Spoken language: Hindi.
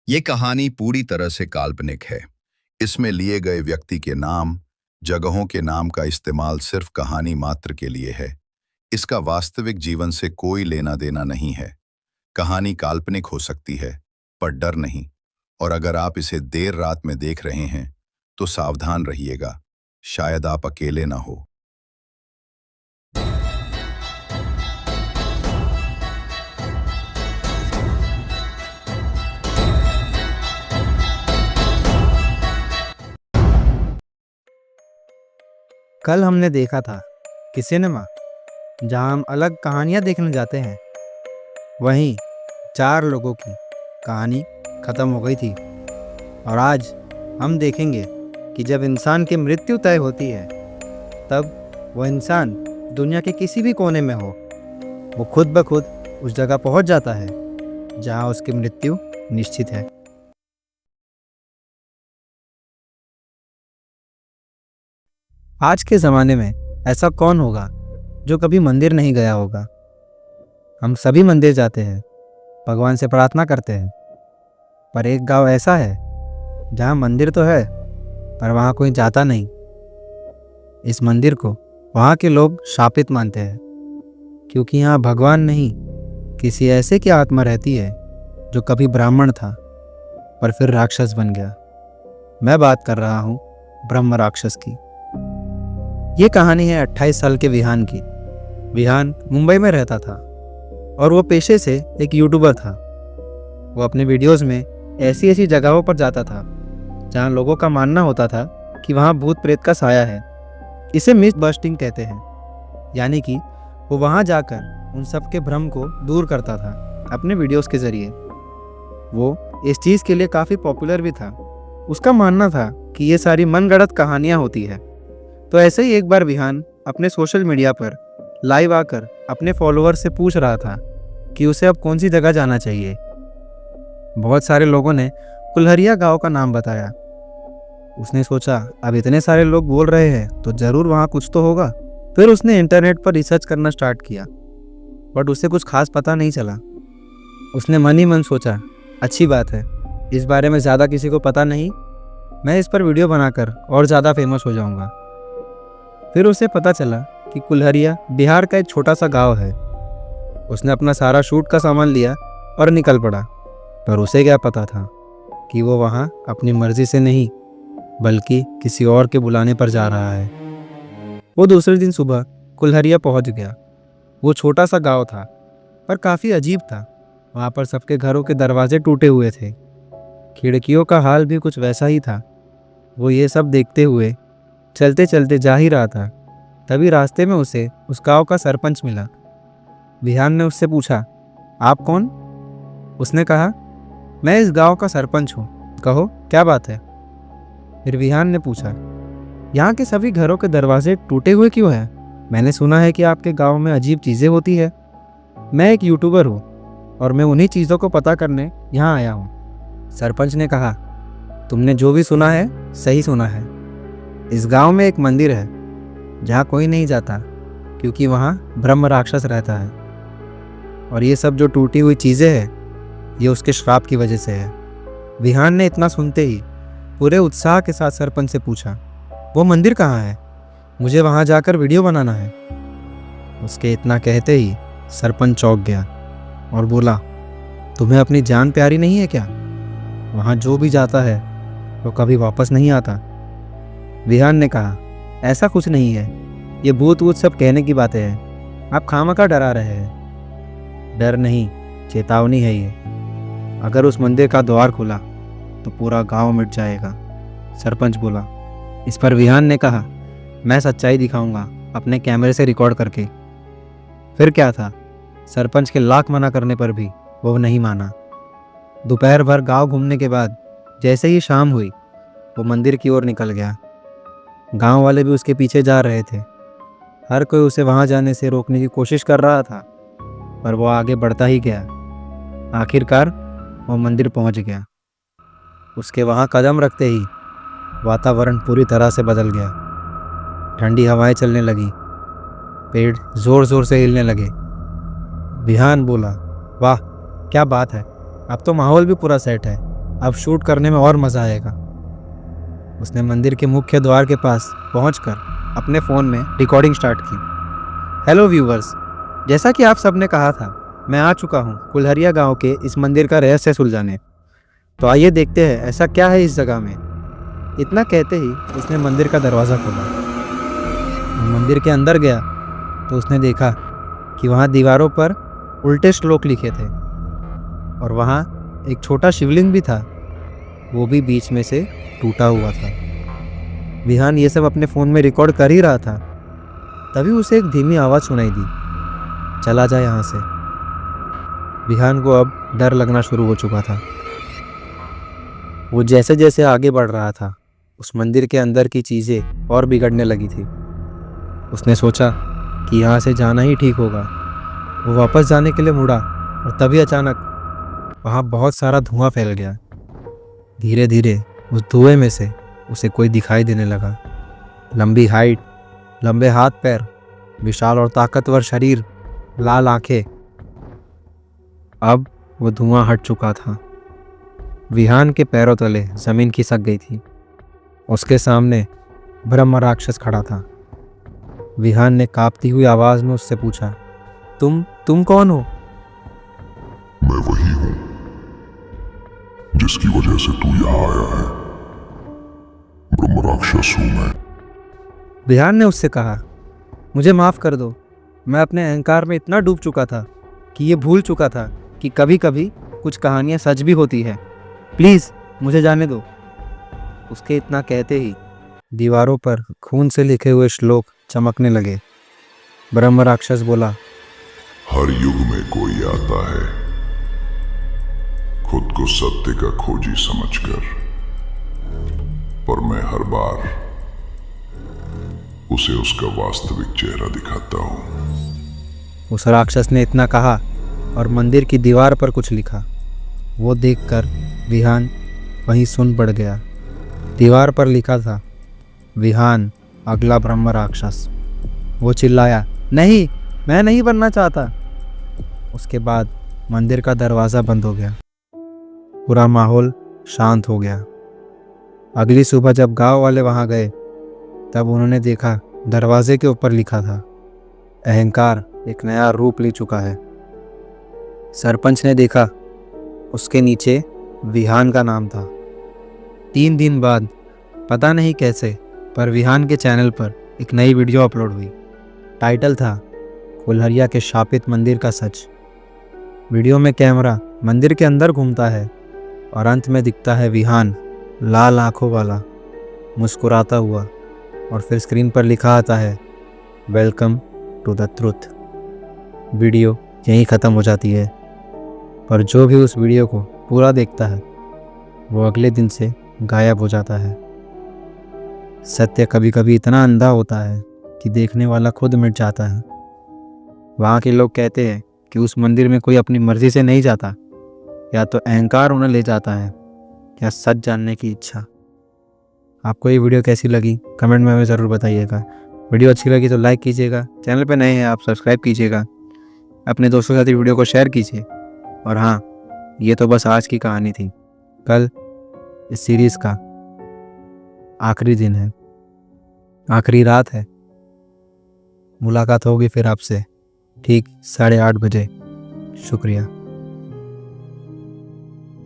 ये कहानी पूरी तरह से काल्पनिक है। इसमें लिए गए व्यक्ति के नाम, जगहों के नाम का इस्तेमाल सिर्फ कहानी मात्र के लिए है। इसका वास्तविक जीवन से कोई लेना देना नहीं है। कहानी काल्पनिक हो सकती है, पर डर नहीं। और अगर आप इसे देर रात में देख रहे हैं, तो सावधान रहिएगा, शायद आप अकेले ना हो। कल हमने देखा था कि सिनेमा जहां हम अलग कहानियां देखने जाते हैं, वहीं 4 लोगों की कहानी ख़त्म हो गई थी। और आज हम देखेंगे कि जब इंसान की मृत्यु तय होती है, तब वह इंसान दुनिया के किसी भी कोने में हो, वो खुद ब खुद उस जगह पहुंच जाता है जहां उसकी मृत्यु निश्चित है। आज के ज़माने में ऐसा कौन होगा जो कभी मंदिर नहीं गया होगा। हम सभी मंदिर जाते हैं, भगवान से प्रार्थना करते हैं, पर एक गांव ऐसा है जहां मंदिर तो है, पर वहां कोई जाता नहीं। इस मंदिर को वहां के लोग शापित मानते हैं, क्योंकि यहाँ भगवान नहीं, किसी ऐसे की आत्मा रहती है जो कभी ब्राह्मण था पर फिर राक्षस बन गया। मैं बात कर रहा हूँ ब्रह्म राक्षस की। ये कहानी है 28 साल के विहान की। विहान मुंबई में रहता था और वो पेशे से एक यूट्यूबर था। वो अपने वीडियोस में ऐसी ऐसी जगहों पर जाता था जहाँ लोगों का मानना होता था कि वहाँ भूत प्रेत का साया है। इसे मिथ बस्टिंग कहते हैं, यानी कि वो वहाँ जाकर उन सब के भ्रम को दूर करता था अपने वीडियोस के ज़रिए। वो इस चीज़ के लिए काफ़ी पॉपुलर भी था। उसका मानना था कि ये सारी मनगढ़ंत कहानियाँ होती है। तो ऐसे ही एक बार विहान अपने सोशल मीडिया पर लाइव आकर अपने फॉलोअर से पूछ रहा था कि उसे अब कौन सी जगह जाना चाहिए। बहुत सारे लोगों ने कुल्हरिया गांव का नाम बताया। उसने सोचा, अब इतने सारे लोग बोल रहे हैं तो ज़रूर वहाँ कुछ तो होगा। फिर उसने इंटरनेट पर रिसर्च करना स्टार्ट किया, बट उसे कुछ खास पता नहीं चला। उसने मन ही मन सोचा, अच्छी बात है, इस बारे में ज़्यादा किसी को पता नहीं, मैं इस पर वीडियो बनाकर और ज़्यादा फेमस हो जाऊँगा। फिर उसे पता चला कि कुल्हरिया बिहार का एक छोटा सा गांव है। उसने अपना सारा शूट का सामान लिया और निकल पड़ा। पर उसे क्या पता था कि वो वहाँ अपनी मर्जी से नहीं, बल्कि किसी और के बुलाने पर जा रहा है। वो दूसरे दिन सुबह कुल्हरिया पहुँच गया। वो छोटा सा गांव था, पर काफ़ी अजीब था। वहाँ पर सबके घरों के दरवाजे टूटे हुए थे, खिड़कियों का हाल भी कुछ वैसा ही था। वो ये सब देखते हुए चलते चलते जा ही रहा था, तभी रास्ते में उसे उस गांव का सरपंच मिला। विहान ने उससे पूछा, आप कौन? उसने कहा, मैं इस गांव का सरपंच हूँ, कहो क्या बात है। फिर विहान ने पूछा, यहाँ के सभी घरों के दरवाजे टूटे हुए क्यों हैं? मैंने सुना है कि आपके गांव में अजीब चीज़ें होती है। मैं एक यूट्यूबर हूँ और मैं उन्हीं चीज़ों को पता करने यहाँ आया हूँ। सरपंच ने कहा, तुमने जो भी सुना है सही सुना है। इस गांव में एक मंदिर है जहाँ कोई नहीं जाता, क्योंकि वहाँ ब्रह्म राक्षस रहता है। और ये सब जो टूटी हुई चीज़ें हैं, ये उसके श्राप की वजह से है। विहान ने इतना सुनते ही पूरे उत्साह के साथ सरपंच से पूछा, वो मंदिर कहाँ है? मुझे वहाँ जाकर वीडियो बनाना है। उसके इतना कहते ही सरपंच चौंक गया और बोला, तुम्हें अपनी जान प्यारी नहीं है क्या? वहाँ जो भी जाता है वो कभी वापस नहीं आता। विहान ने कहा, ऐसा कुछ नहीं है, ये भूत वूत सब कहने की बातें हैं, आप खामखा डरा रहे हैं। डर नहीं, चेतावनी है ये। अगर उस मंदिर का द्वार खुला तो पूरा गांव मिट जाएगा, सरपंच बोला। इस पर विहान ने कहा, मैं सच्चाई दिखाऊंगा अपने कैमरे से रिकॉर्ड करके। फिर क्या था, सरपंच के लाख मना करने पर भी वो नहीं माना। दोपहर भर गांव घूमने के बाद जैसे ही शाम हुई, वो मंदिर की ओर निकल गया। गांव वाले भी उसके पीछे जा रहे थे। हर कोई उसे वहां जाने से रोकने की कोशिश कर रहा था, पर वो आगे बढ़ता ही गया। आखिरकार वो मंदिर पहुंच गया। उसके वहां कदम रखते ही वातावरण पूरी तरह से बदल गया। ठंडी हवाएं चलने लगी, पेड़ जोर जोर से हिलने लगे। विहान बोला, वाह क्या बात है, अब तो माहौल भी पूरा सेट है, अब शूट करने में और मज़ा आएगा। उसने मंदिर के मुख्य द्वार के पास पहुंचकर अपने फ़ोन में रिकॉर्डिंग स्टार्ट की। हेलो व्यूवर्स, जैसा कि आप सबने कहा था, मैं आ चुका हूं कुल्हरिया गांव के इस मंदिर का रहस्य सुलझाने। तो आइए देखते हैं ऐसा क्या है इस जगह में। इतना कहते ही उसने मंदिर का दरवाज़ा खोला। वो मंदिर के अंदर गया तो उसने देखा कि वहाँ दीवारों पर उल्टे श्लोक लिखे थे और वहाँ एक छोटा शिवलिंग भी था, वो भी बीच में से टूटा हुआ था। विहान ये सब अपने फ़ोन में रिकॉर्ड कर ही रहा था, तभी उसे एक धीमी आवाज़ सुनाई दी, चला जा यहाँ से। विहान को अब डर लगना शुरू हो चुका था। वो जैसे जैसे आगे बढ़ रहा था, उस मंदिर के अंदर की चीज़ें और बिगड़ने लगी थी। उसने सोचा कि यहाँ से जाना ही ठीक होगा। वो वापस जाने के लिए मुड़ा और तभी अचानक वहाँ बहुत सारा धुआं फैल गया। धीरे धीरे उस धुएं में से उसे कोई दिखाई देने लगा। लंबी हाइट, लंबे हाथ पैर, विशाल और ताकतवर शरीर, लाल आंखें। अब वो धुआं हट चुका था। विहान के पैरों तले जमीन खिसक गई थी। उसके सामने ब्रह्म राक्षस खड़ा था। विहान ने कांपती हुई आवाज में उससे पूछा, तुम कौन हो? मैं वही हूं जिसकी वजह से तू यहाँ आया है। ब्रह्म राक्षस हूं मैं। विहान ने उससे कहा, मुझे माफ कर दो, मैं अपने अहंकार में इतना डूब चुका था कि ये भूल चुका था कि कभी कभी कुछ कहानियां सच भी होती है। प्लीज मुझे जाने दो। उसके इतना कहते ही दीवारों पर खून से लिखे हुए श्लोक चमकने लगे। ब्रह्म राक्षस बोला, हर युग में कोई आता है खुद को सत्य का खोजी समझकर, पर मैं हर बार उसे उसका वास्तविक चेहरा दिखाता हूं। उस राक्षस ने इतना कहा और मंदिर की दीवार पर कुछ लिखा। वो देखकर विहान वहीं सुन पड़ गया। दीवार पर लिखा था, विहान अगला ब्रह्म राक्षस। वो चिल्लाया, नहीं, मैं नहीं बनना चाहता। उसके बाद मंदिर का दरवाज़ा बंद हो गया। पूरा माहौल शांत हो गया। अगली सुबह जब गांव वाले वहां गए तब उन्होंने देखा दरवाजे के ऊपर लिखा था, अहंकार एक नया रूप ले चुका है। सरपंच ने देखा, उसके नीचे विहान का नाम था। 3 दिन बाद पता नहीं कैसे पर विहान के चैनल पर एक नई वीडियो अपलोड हुई। टाइटल था, कुल्हरिया के शापित मंदिर का सच। वीडियो में कैमरा मंदिर के अंदर घूमता है और अंत में दिखता है विहान, लाल आंखों वाला, मुस्कुराता हुआ, और फिर स्क्रीन पर लिखा आता है, welcome to the truth. Video यहीं ख़त्म हो जाती है, पर जो भी उस वीडियो को पूरा देखता है वो अगले दिन से गायब हो जाता है। सत्य कभी कभी इतना अंधा होता है कि देखने वाला खुद मिट जाता है। वहाँ के लोग कहते हैं कि उस मंदिर में कोई अपनी मर्जी से नहीं जाता, या तो अहंकार उन्हें ले जाता है या सच जानने की इच्छा। आपको ये वीडियो कैसी लगी कमेंट में हमें ज़रूर बताइएगा। वीडियो अच्छी लगी तो लाइक कीजिएगा, चैनल पे नए हैं आप सब्सक्राइब कीजिएगा, अपने दोस्तों के साथ वीडियो को शेयर कीजिए। और हाँ, ये तो बस आज की कहानी थी। कल इस सीरीज़ का आखिरी दिन है, आखिरी रात है। मुलाकात होगी फिर आपसे ठीक 8:30 बजे। शुक्रिया।